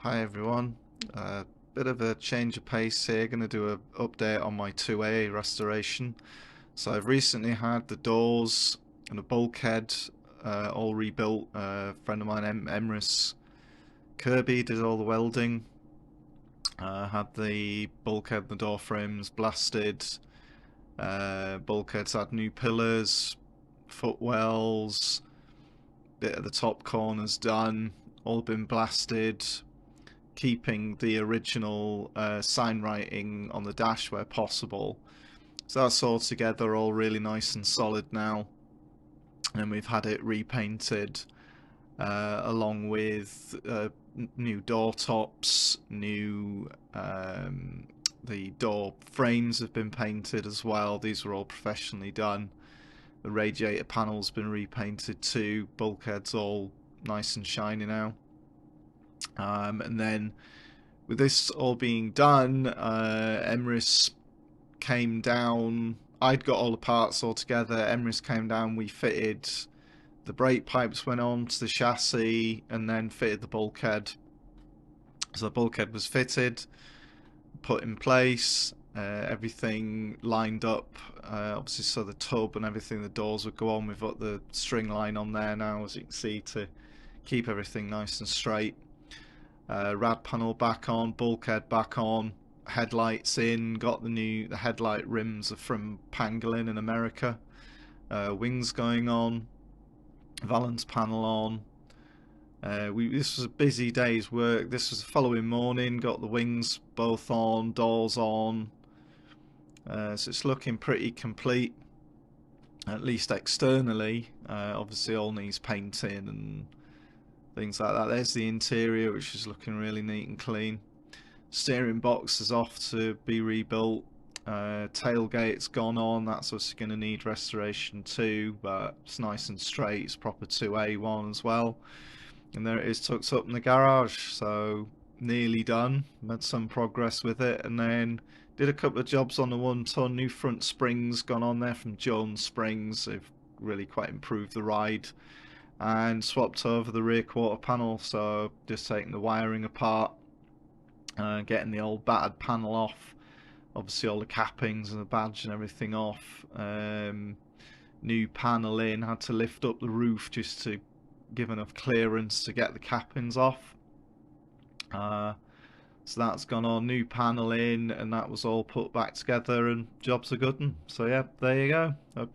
Hi everyone, bit of a change of pace here, going to do an update on my 2A restoration. So I've recently had the doors and the bulkhead all rebuilt. A friend of mine, Emrys Kirby, did all the welding. Had the bulkhead and the door frames blasted. Bulkheads had new pillars, footwells, bit of the top corners done, all been blasted, keeping the original sign writing on the dash where possible. So that's all together, all really nice and solid now. And we've had it repainted along with new door tops, new the door frames have been painted as well. These were all professionally done. The radiator panel's been repainted too. Bulkhead's all nice and shiny now. And then with this all being done, Emrys came down. I'd got all the parts all together. Emrys came down. We fitted the brake pipes, went on to the chassis, and then fitted the bulkhead. So the bulkhead was fitted, put in place, everything lined up. Obviously, so the tub and everything, the doors would go on. We've got the string line on there now, as you can see, to keep everything nice and straight. Rad panel back on, bulkhead back on, headlights in, got the headlight rims are from Pangolin in America, wings going on, valance panel on. This was a busy day's work. This was the following morning, got the wings both on, doors on, so it's looking pretty complete, at least externally. Obviously all needs painting and things like that. There's the interior, which is looking really neat and clean. Steering box is off to be rebuilt. Tailgate's gone on. That's also going to need restoration too, but it's nice and straight. It's proper 2A one as well. And there it is, tucked up in the garage. So nearly done. Made some progress with it, and then did a couple of jobs on the 1 ton. New front springs gone on there from Jones Springs. They've really quite improved the ride. And swapped over the rear quarter panel, so just taking the wiring apart, getting the old battered panel off, obviously all the cappings and the badge and everything off. New panel in, had to lift up the roof just to give enough clearance to get the cappings off. So that's gone on, new panel in, and that was all put back together, and jobs are good. So yeah, there you go. Hope